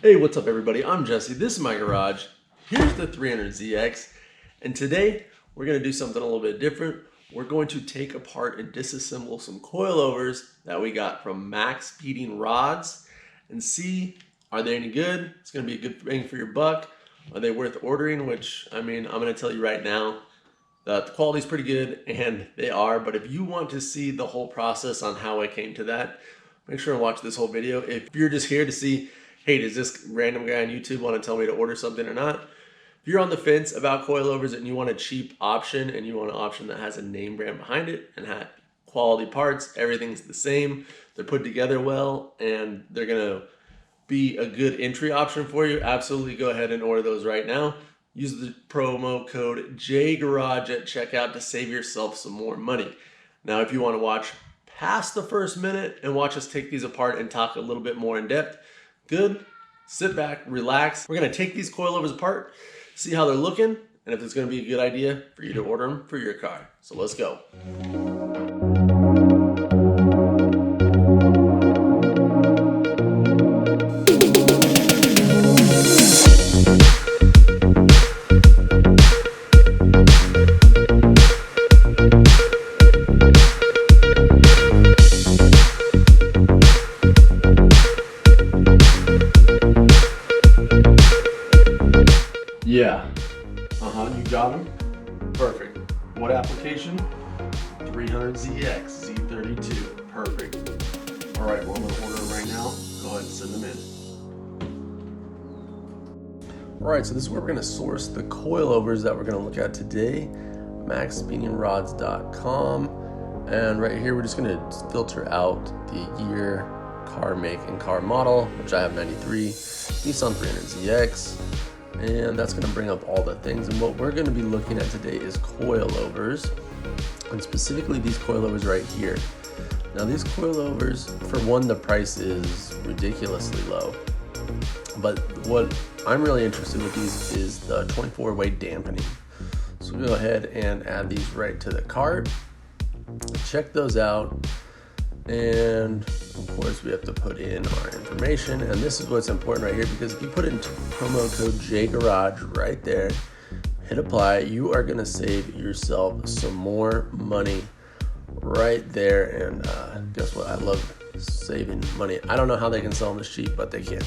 Hey, what's up everybody? I'm Jesse, this is my garage. Here's the 300ZX, and today we're going to do something a little bit different. We're going to take apart and disassemble some coilovers that we got from MaxpeedingRods and see, are they any good? It's going to be a good bang for your buck. Are they worth ordering? Which, I mean, I'm going to tell you right now that the quality's pretty good, and they are, but if you want to see the whole process on how I came to that, make sure and watch this whole video. If you're just here to see, hey, does this random guy on YouTube want to tell me to order something or not? If you're on the fence about coilovers and you want a cheap option and you want an option that has a name brand behind it and has quality parts, everything's the same, they're put together well, and they're going to be a good entry option for you, absolutely go ahead and order those right now. Use the promo code JGarage at checkout to save yourself some more money. Now, if you want to watch past the first minute and watch us take these apart and talk a little bit more in depth, good. Sit back, relax. We're going to take these coilovers apart, see how they're looking, and if it's going to be a good idea for you to order them for your car. So let's go. Yeah, you got them? Perfect. What application? 300ZX, Z32, perfect. All right, well, I'm gonna order them right now. Go ahead and send them in. All right, so this is where we're gonna source the coilovers that we're gonna look at today, MaxpeedingRods.com. And right here, we're just gonna filter out the year, car make, and car model, which I have 93, Nissan 300ZX. And that's going to bring up all the things, and what we're going to be looking at today is coilovers, and specifically these coilovers right here. Now these coilovers, for one, the price is ridiculously low, but what I'm really interested with these is the 24-way dampening. So we'll go ahead and add these right to the cart, check those out, and of course we have to put in our information, and this is what's important right here, because if you put in promo code JGarage right there, hit apply, you are going to save yourself some more money right there. And guess what, I love saving money. I don't know how they can sell them this cheap, but they can.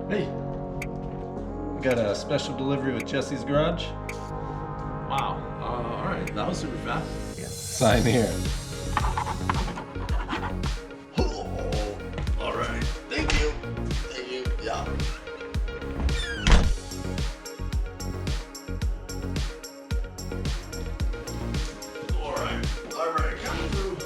Hey, we got a special delivery with Jesse's Garage. Wow, all right, that was super fast. Yeah. Sign here. Oh, all right, thank you, yeah. All right, coming through.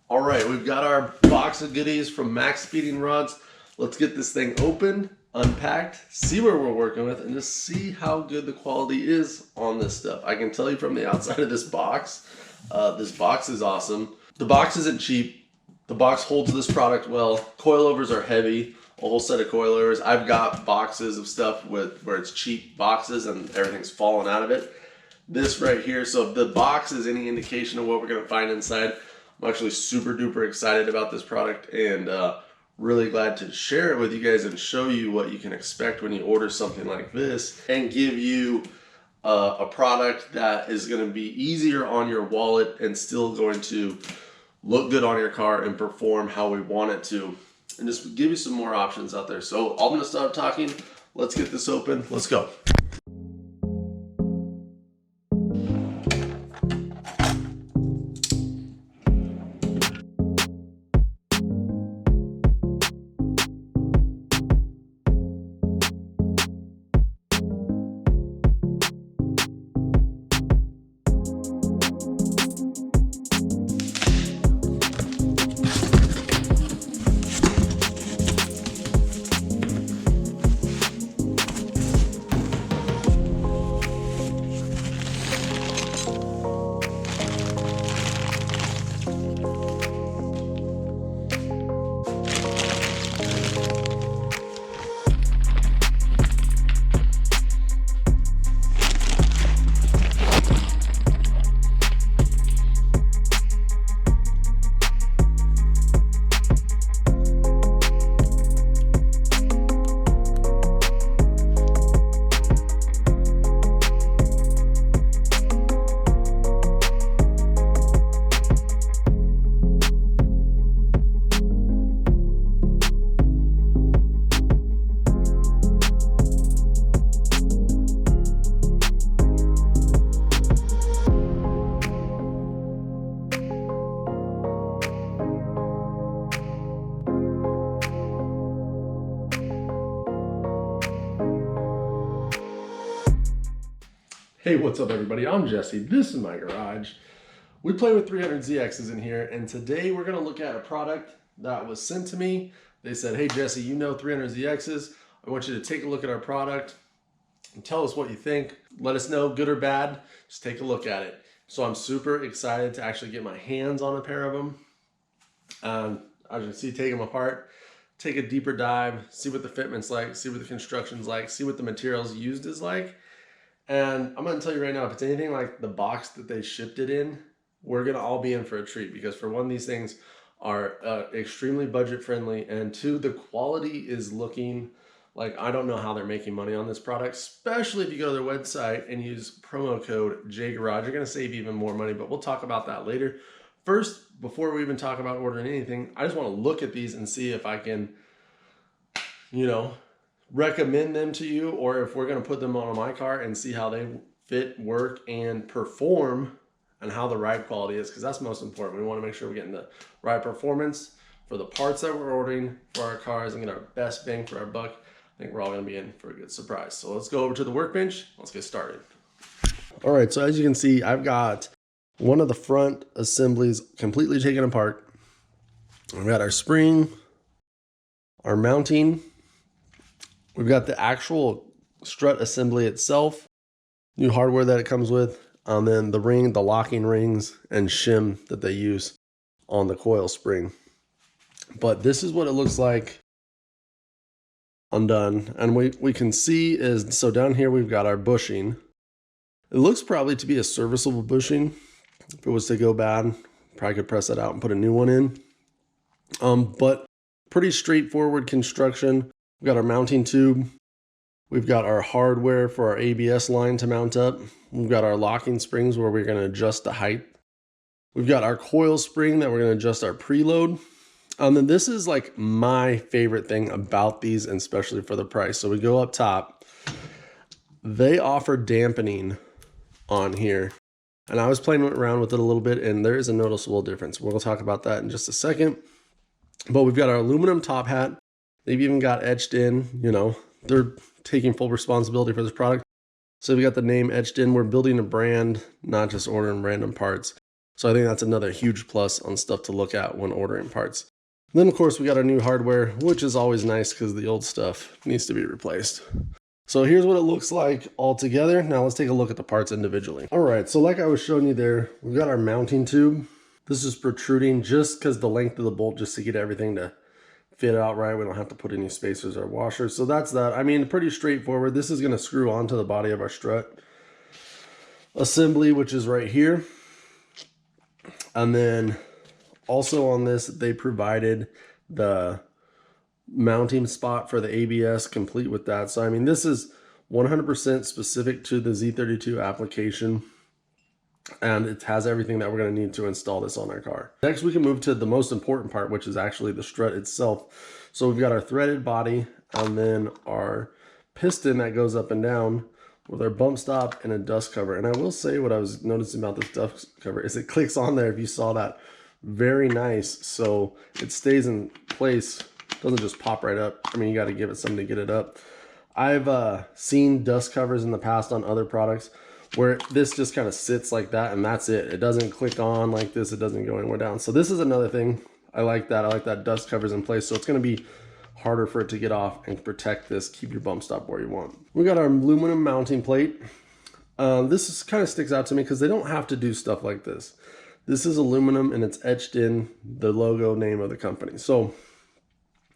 All right, we've got our box of goodies from MaxpeedingRods. Let's get this thing opened, unpacked, see what we're working with, and just see how good the quality is on this stuff. I can tell you from the outside of this box is awesome. The box isn't cheap. The box holds this product well. Coilovers are heavy, a whole set of coilovers. I've got boxes of stuff where it's cheap boxes and everything's fallen out of it. This right here, so if the box is any indication of what we're gonna find inside, I'm actually super duper excited about this product, and really glad to share it with you guys and show you what you can expect when you order something like this, and give you a product that is going to be easier on your wallet and still going to look good on your car and perform how we want it to, and just give you some more options out there. So I'm going to stop talking. Let's get this open. Let's go. Hey, what's up everybody? I'm Jesse. This is my garage. We play with 300ZXs in here, and today we're gonna look at a product that was sent to me. They said, hey Jesse, you know 300ZXs. I want you to take a look at our product and tell us what you think. Let us know, good or bad, just take a look at it. So I'm super excited to actually get my hands on a pair of them. As you can see, take them apart, take a deeper dive, see what the fitment's like, see what the construction's like, see what the materials used is like. And I'm gonna tell you right now, if it's anything like the box that they shipped it in, we're gonna all be in for a treat, because for one, these things are extremely budget friendly, and two, the quality is looking like I don't know how they're making money on this product, especially if you go to their website and use promo code JGarage. You're gonna save even more money, but we'll talk about that later. First, before we even talk about ordering anything, I just wanna look at these and see if I can, recommend them to you, or if we're going to put them on my car and see how they fit, work, and perform, and how the ride quality is, because that's most important. We want to make sure we're getting the right performance for the parts that we're ordering for our cars and get our best bang for our buck. I think we're all going to be in for a good surprise. So let's go over to the workbench. Let's get started. All right, so as you can see, I've got one of the front assemblies completely taken apart. We've got our spring, our mounting. We've got the actual strut assembly itself, new hardware that it comes with, and then the ring, the locking rings, and shim that they use on the coil spring. But this is what it looks like undone. And we can see is, so down here we've got our bushing. It looks probably to be a serviceable bushing. If it was to go bad, probably could press that out and put a new one in. But pretty straightforward construction. We've got our mounting tube. We've got our hardware for our ABS line to mount up. We've got our locking springs where we're going to adjust the height. We've got our coil spring that we're going to adjust our preload. And then this is like my favorite thing about these, and especially for the price. So we go up top. They offer dampening on here. And I was playing around with it a little bit, and there is a noticeable difference. We'll talk about that in just a second. But we've got our aluminum top hat. They've even got etched in, they're taking full responsibility for this product. So we got the name etched in. We're building a brand, not just ordering random parts. So I think that's another huge plus on stuff to look at when ordering parts. And then of course we got our new hardware, which is always nice because the old stuff needs to be replaced. So here's what it looks like all together. Now let's take a look at the parts individually. All right, so like I was showing you there, we've got our mounting tube. This is protruding just because the length of the bolt, just to get everything to fit out right. We don't have to put any spacers or washers. So that's that. I mean, pretty straightforward. This is going to screw onto the body of our strut assembly, which is right here. And then also on this, they provided the mounting spot for the ABS complete with that. So I mean, this is 100% specific to the Z32 application, and it has everything that we're going to need to install this on our car. Next, we can move to the most important part, which is actually the strut itself. So we've got our threaded body, and then our piston that goes up and down with our bump stop and a dust cover. And I will say, what I was noticing about this dust cover is it clicks on there, if you saw that. Very nice. So it stays in place, doesn't just pop right up. I mean, you got to give it something to get it up. I've seen dust covers in the past on other products where this just kind of sits like that, and that's it. It doesn't click on like this. It doesn't go anywhere down. So this is another thing. I like that. I like that dust cover's in place. So it's going to be harder for it to get off and protect this. Keep your bump stop where you want. We got our aluminum mounting plate. This is, kind of sticks out to me because they don't have to do stuff like this. This is aluminum, and it's etched in the logo name of the company. So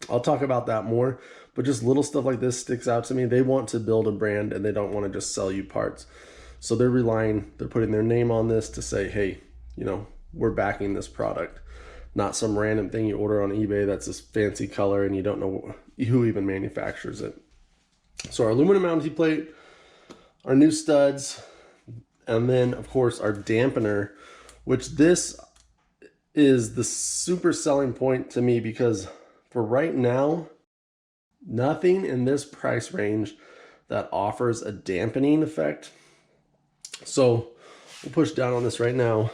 I'll talk about that more, but just little stuff like this sticks out to me. They want to build a brand, and they don't want to just sell you parts. So they're putting their name on this to say, hey, we're backing this product, not some random thing you order on eBay that's this fancy color and you don't know who even manufactures it. So our aluminum mounting plate, our new studs, and then of course our dampener, which this is the super selling point to me, because for right now, nothing in this price range that offers a dampening effect. So we'll push down on this right now,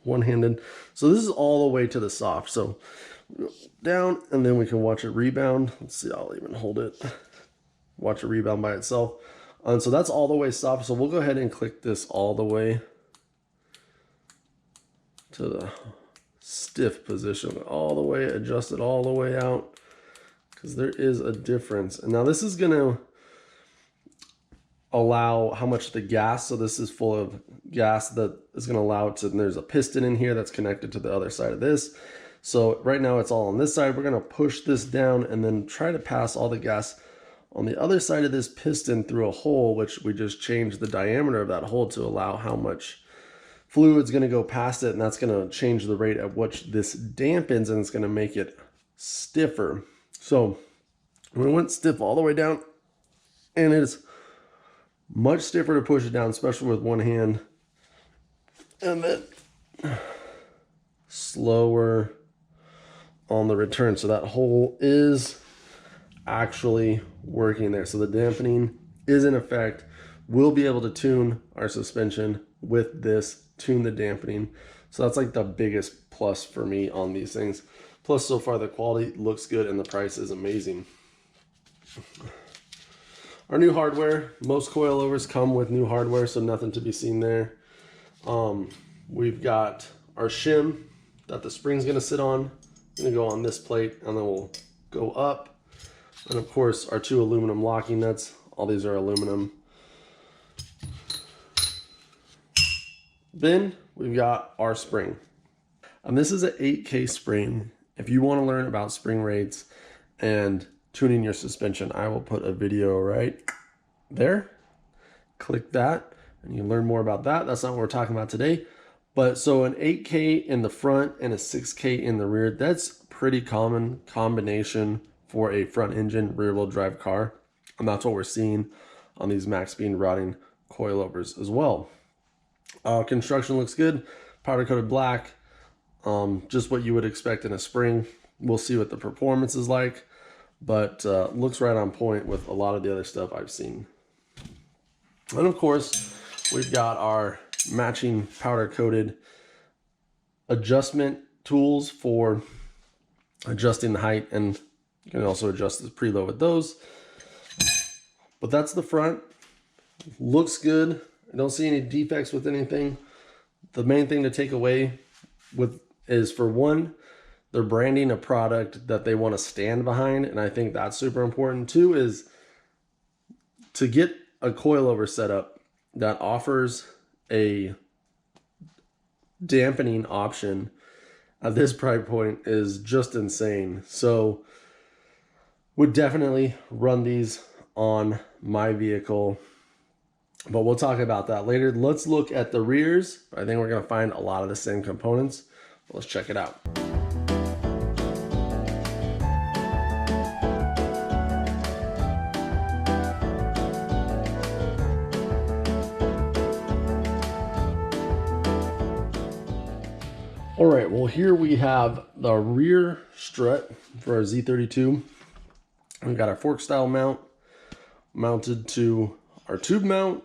one-handed. So this is all the way to the soft. So down, and then we can watch it rebound. Let's see, I'll even hold it. Watch it rebound by itself. And so that's all the way soft. So we'll go ahead and click this all the way to the stiff position, all the way, adjust it all the way out, because there is a difference. And now this is going to allow how much the gas, so this is full of gas that is going to allow it to, and there's a piston in here that's connected to the other side of this. So right now it's all on this side. We're going to push this down and then try to pass all the gas on the other side of this piston through a hole, which we just changed the diameter of that hole to allow how much fluid's going to go past it, and that's going to change the rate at which this dampens, and it's going to make it stiffer. So we went stiff all the way down, and it's much stiffer to push it down, especially with one hand, and then slower on the return. So that hole is actually working there. So the dampening is in effect. We'll be able to tune our suspension with this, tune the dampening. So that's like the biggest plus for me on these things. Plus, so far the quality looks good and the price is amazing. Our new hardware, most coilovers come with new hardware, so nothing to be seen there. We've got our shim that the spring's gonna sit on. Gonna go on this plate, and then we'll go up. And of course, our 2 aluminum locking nuts. All these are aluminum. Then we've got our spring. And this is an 8K spring. If you want to learn about spring rates and tuning your suspension, I will put a video right there. Click that and you learn more about that. That's not what we're talking about today. But so an 8K in the front and a 6K in the rear, that's pretty common combination for a front engine rear wheel drive car. And that's what we're seeing on these MaxpeedingRods Coilovers as well. Construction looks good, powder coated black, just what you would expect in a spring. We'll see what the performance is like, but looks right on point with a lot of the other stuff I've seen. And of course, we've got our matching powder coated adjustment tools for adjusting the height, and you can also adjust the preload with those. But that's the front. Looks good. I don't see any defects with anything. The main thing to take away with is, for one, they're branding a product that they want to stand behind, and I think that's super important. Two is to get a coilover setup that offers a dampening option at this price point is just insane. So would definitely run these on my vehicle, but we'll talk about that later. Let's look at the rears. I think we're going to find a lot of the same components. Let's check it out. All right, well, here we have the rear strut for our Z32. We've got our fork style mount mounted to our tube mount.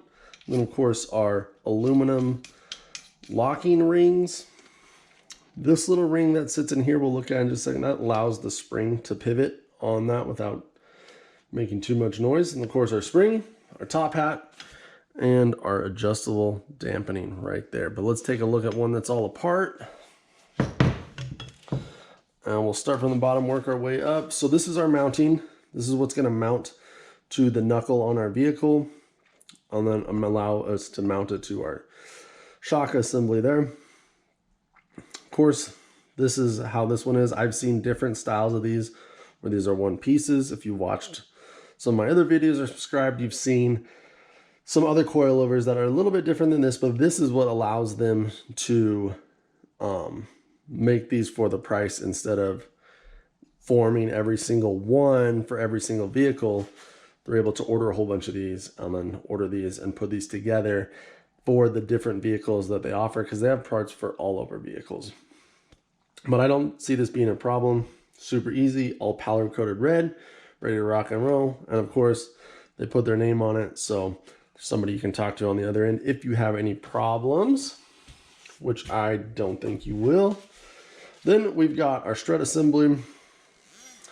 Then of course our aluminum locking rings. This little ring that sits in here, we'll look at in just a second, that allows the spring to pivot on that without making too much noise. And of course our spring, our top hat, and our adjustable dampening right there. But let's take a look at one that's all apart. And we'll start from the bottom, work our way up. So this is our mounting. This is what's going to mount to the knuckle on our vehicle, and then allow us to mount it to our shock assembly there. Of course, this is how this one is. I've seen different styles of these, where these are one pieces. If you watched some of my other videos or subscribed, you've seen some other coilovers that are a little bit different than this, but this is what allows them to make these for the price, instead of forming every single one for every single vehicle. They're able to order a whole bunch of these and then order these and put these together for the different vehicles that they offer, because they have parts for all over vehicles. But I don't see this being a problem. Super easy, all powder coated red, ready to rock and roll. And of course, they put their name on it, so somebody you can talk to on the other end if you have any problems, which I don't think you will. Then we've got our strut assembly,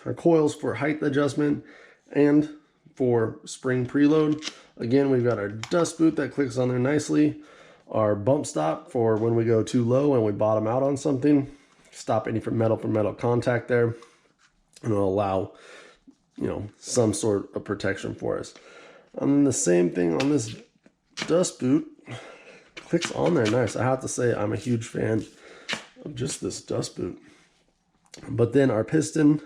our coils for height adjustment, and for spring preload. Again, we've got our dust boot that clicks on there nicely. Our bump stop for when we go too low and we bottom out on something. Stop any metal from metal contact there. And it'll allow, you know, some sort of protection for us. And then the same thing on this dust boot. Clicks on there nice. I have to say I'm a huge fan of just this dust boot. But then our piston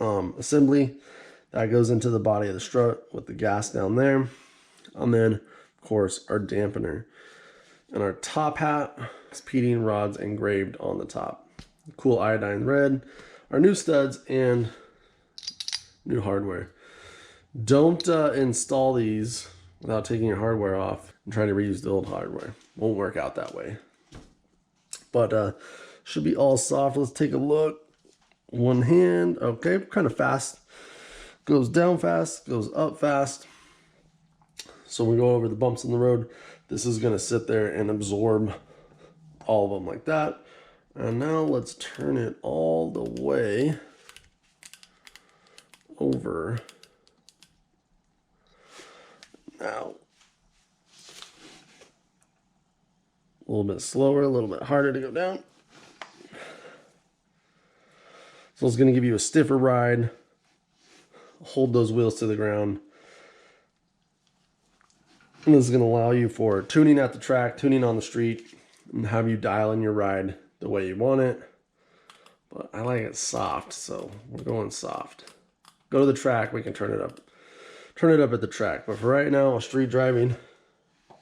assembly that goes into the body of the strut with the gas down there. And then, of course, our dampener. And our top hat, MaxpeedingRods engraved on the top. Cool iodine red. Our new studs and new hardware. Don't install these without taking your hardware off and trying to reuse the old hardware. Won't work out that way. But should be all soft. Let's take a look. One hand, okay, kind of fast. Goes down fast, goes up fast. So we go over the bumps in the road. This is gonna sit there and absorb all of them like that. And now let's turn it all the way over. Now, a little bit slower, a little bit harder to go down. So it's going to give you a stiffer ride. Hold those wheels to the ground. And this is going to allow you for tuning at the track, tuning on the street, and have you dial in your ride the way you want it. But I like it soft, so we're going soft. Go to the track, we can turn it up. Turn it up at the track. But for right now, street driving, I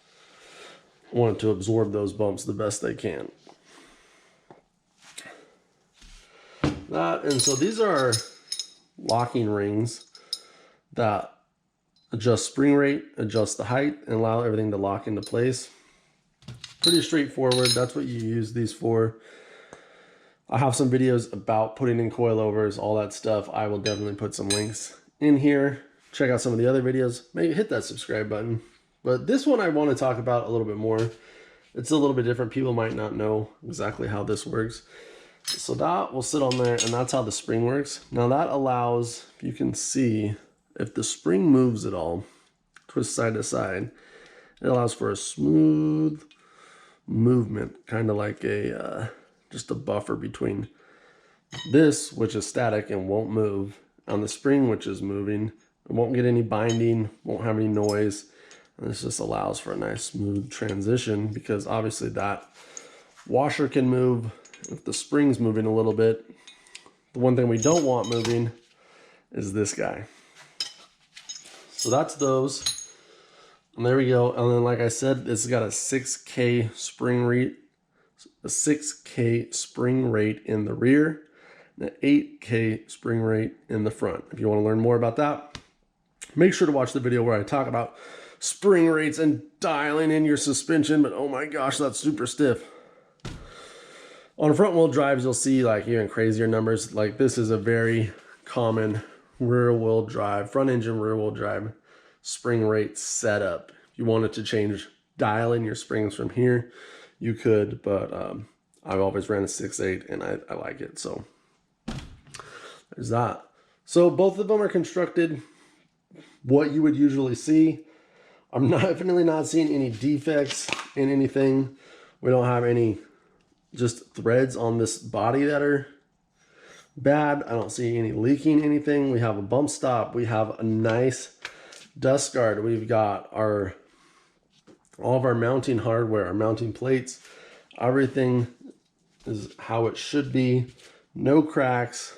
want it to absorb those bumps the best they can. And so these are locking rings that adjust spring rate, adjust the height, and allow everything to lock into place. Pretty straightforward. That's what you use these for. I have some videos about putting in coilovers, all that stuff. I will definitely put some links in here. Check out some of the other videos. Maybe hit that subscribe button. But this one I want to talk about a little bit more. It's a little bit different. People might not know exactly how this works. So that will sit on there, and that's how the spring works. Now that allows, if you can see, if the spring moves at all, twist side to side, it allows for a smooth movement, kind of like a just a buffer between this, which is static and won't move, and the spring, which is moving. It won't get any binding, won't have any noise. And this just allows for a nice smooth transition, because obviously that washer can move. If the spring's moving a little bit, the one thing we don't want moving is this guy. So that's those. And there we go. And then, like I said, this has got a 6K spring rate, a 6K spring rate in the rear, and an 8K spring rate in the front. If you want to learn more about that, make sure to watch the video where I talk about spring rates and dialing in your suspension. But oh my gosh, that's super stiff. On front wheel drives, you'll see like even crazier numbers. Like this is a very common rear wheel drive, front engine rear wheel drive spring rate setup. If you wanted to change, dial in your springs from here, you could, but I've always ran a 6.8 and I like it. So there's that. So both of them are constructed what you would usually see. I'm definitely not seeing any defects in anything. We don't have any just threads on this body that are bad. I don't see any leaking anything. We have a bump stop. We have a nice dust guard. We've got all of our mounting hardware, our mounting plates. Everything is how it should be. No cracks,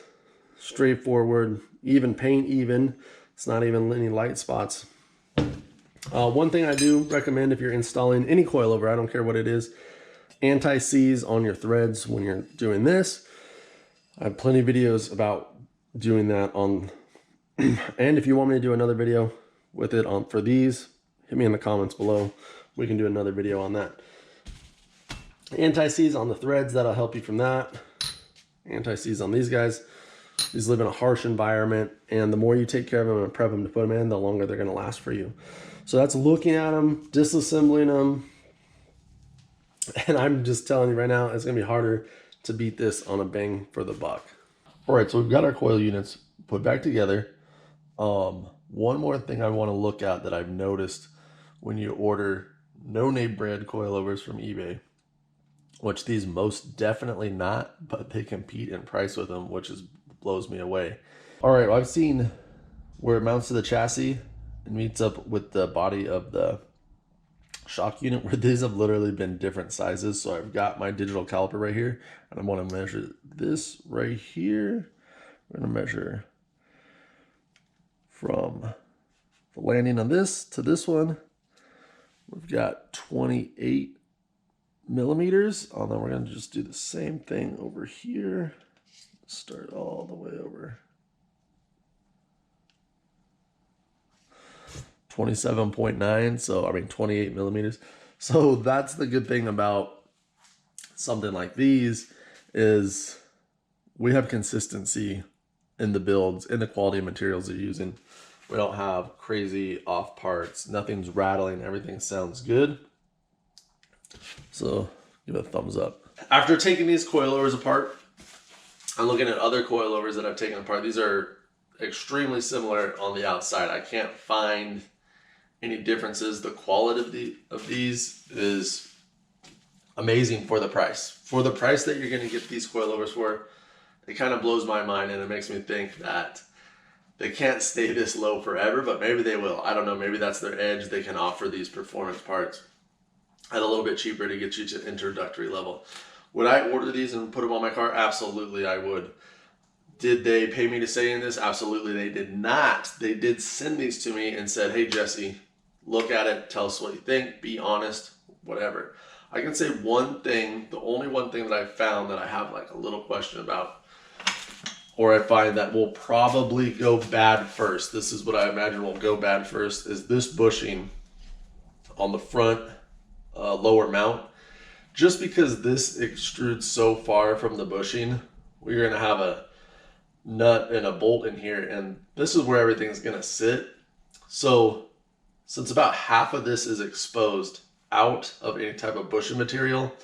straightforward, even paint, even. It's not even any light spots. One thing I do recommend if you're installing any coilover, I don't care what it is, anti-seize on your threads when you're doing this. I have plenty of videos about doing that on, and if you want me to do another video with it on for these, hit me in the comments below. We can do another video on that. Anti-seize on the threads, that'll help you from that. Anti-seize on these guys. These live in a harsh environment, and the more you take care of them and prep them to put them in, the longer they're going to last for you. So that's looking at them, disassembling them. And I'm just telling you right now, it's going to be harder to beat this on a bang for the buck. All right, so we've got our coil units put back together. One more thing I want to look at that I've noticed when you order no-name brand coilovers from eBay, which these most definitely not, but they compete in price with them, which blows me away. All right, well, I've seen where it mounts to the chassis and meets up with the body of the shock unit, where these have literally been different sizes. So I've got my digital caliper right here, and I want to measure this right here. We're going to measure from the landing on this to this one. We've got 28 millimeters. And then we're going to just do the same thing over here. Start all the way over. 27.9, so I mean 28 millimeters. So that's the good thing about something like these, is we have consistency in the builds, in the quality of materials they're using. We don't have crazy off parts, nothing's rattling, everything sounds good. So give it a thumbs up. After taking these coilovers apart, I'm looking at other coilovers that I've taken apart. These are extremely similar on the outside. I can't find any differences. The quality of these is amazing for the price. For the price that you're going to get these coilovers for, it kind of blows my mind, and it makes me think that they can't stay this low forever, but maybe they will. I don't know. Maybe that's their edge. They can offer these performance parts at a little bit cheaper to get you to introductory level. Would I order these and put them on my car? Absolutely, I would. Did they pay me to say in this? Absolutely, they did not. They did send these to me and said, hey, Jesse, look at it, tell us what you think, be honest, whatever. I can say one thing, the only one thing that I found that I have like a little question about, or I find that will probably go bad first, this is what I imagine will go bad first, is this bushing on the front lower mount. Just because this extrudes so far from the bushing, we're gonna have a nut and a bolt in here, and this is where everything's gonna sit. So since about half of this is exposed out of any type of bushing material,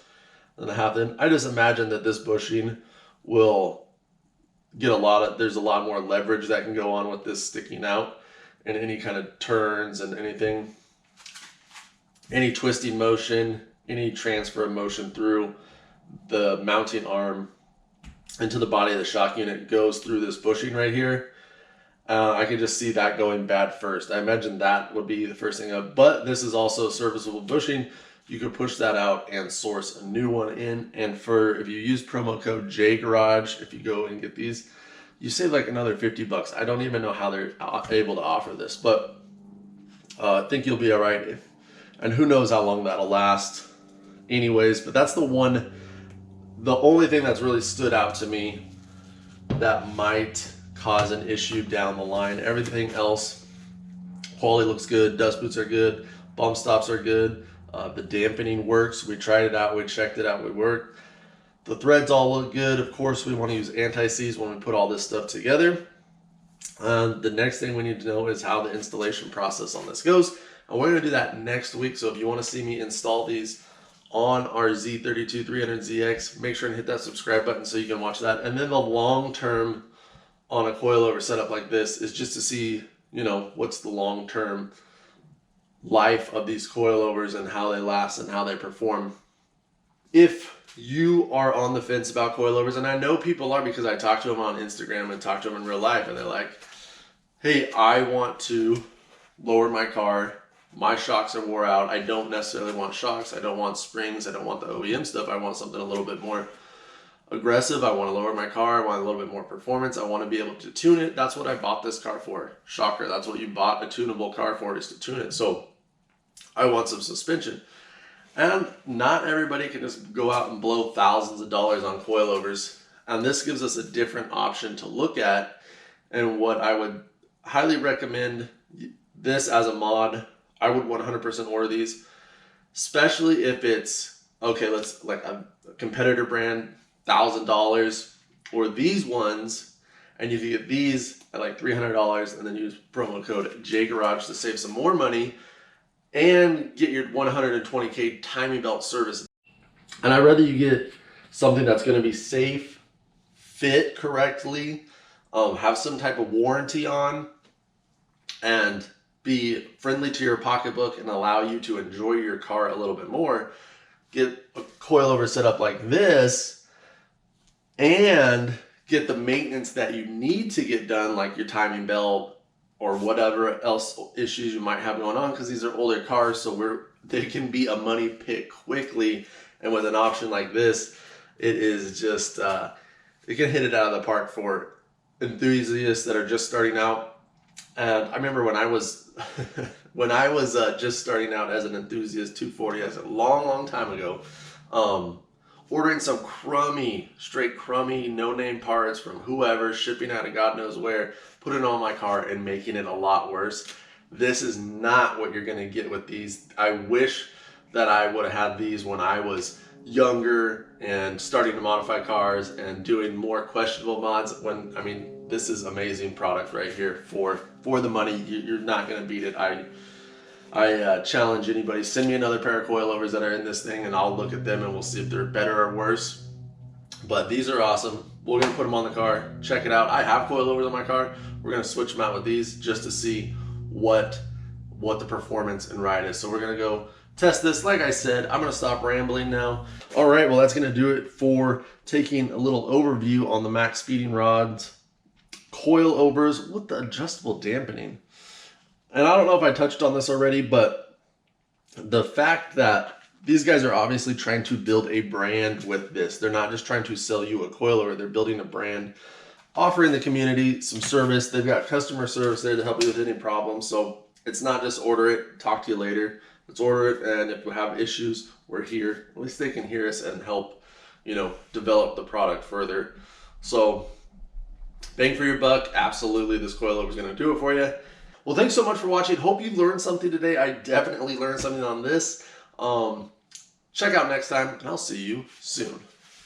and I just imagine that this bushing will get there's a lot more leverage that can go on with this sticking out, and any kind of turns and anything, any twisting motion, any transfer of motion through the mounting arm into the body of the shock unit goes through this bushing right here. I could just see that going bad first. I imagine that would be the first thing up, but this is also serviceable bushing. You could push that out and source a new one in. And if you use promo code JGarage, if you go and get these, you save like another 50 bucks. I don't even know how they're able to offer this, but I think you'll be all right. And who knows how long that'll last anyways, but that's the only thing that's really stood out to me that might cause an issue down the line. Everything else, quality looks good, dust boots are good, bump stops are good, the dampening works. We tried it out, we checked it out, we worked. The threads all look good. Of course, we want to use anti-seize when we put all this stuff together. The next thing we need to know is how the installation process on this goes, and we're going to do that next week. So if you want to see me install these on our Z32 300ZX, make sure and hit that subscribe button so you can watch that. And then the long term on a coilover setup like this is just to see, what's the long term life of these coilovers and how they last and how they perform. If you are on the fence about coilovers, and I know people are because I talk to them on Instagram and talk to them in real life, and they're like, hey, I want to lower my car. My shocks are wore out. I don't necessarily want shocks. I don't want springs. I don't want the OEM stuff. I want something a little bit more aggressive. I want to lower my car. I want a little bit more performance. I want to be able to tune it. That's what I bought this car for. Shocker. That's what you bought a tunable car for, is to tune it. So I want some suspension. And not everybody can just go out and blow thousands of dollars on coilovers. And this gives us a different option to look at. And what I would highly recommend this as a mod, I would 100% order these, especially if it's, okay, let's like a competitor brand, $1,000, or these ones, and you can get these at like $300 and then use promo code JGarage to save some more money and get your 120K timing belt service. And I'd rather you get something that's going to be safe, fit correctly, have some type of warranty on, and be friendly to your pocketbook and allow you to enjoy your car a little bit more, get a coilover set up like this and get the maintenance that you need to get done, like your timing belt or whatever else issues you might have going on, because these are older cars, so they can be a money pit quickly. And with an option like this, it is just it can hit it out of the park for enthusiasts that are just starting out. And I remember when I was just starting out as an enthusiast 240, that's a long time ago, ordering some straight crummy, no-name parts from whoever, shipping out of God knows where, putting it on my car and making it a lot worse. This is not what you're gonna get with these. I wish that I would have had these when I was younger and starting to modify cars and doing more questionable mods. This is amazing product right here for the money. You're not gonna beat it. I challenge anybody, send me another pair of coilovers that are in this thing and I'll look at them and we'll see if they're better or worse. But these are awesome. We're gonna put them on the car, check it out. I have coilovers on my car. We're gonna switch them out with these just to see what the performance and ride is. So we're gonna go test this. Like I said, I'm gonna stop rambling now. All right, well, that's gonna do it for taking a little overview on the MaxpeedingRods Coilovers with the adjustable dampening. And I don't know if I touched on this already, but the fact that these guys are obviously trying to build a brand with this. They're not just trying to sell you a coilover, they're building a brand, offering the community some service. They've got customer service there to help you with any problems. So it's not just order it, talk to you later. Let's order it, and if we have issues, we're here. At least they can hear us and help, develop the product further. So bang for your buck. Absolutely, this coilover is going to do it for you. Well, thanks so much for watching. Hope you learned something today. I definitely learned something on this. Check out next time, and I'll see you soon.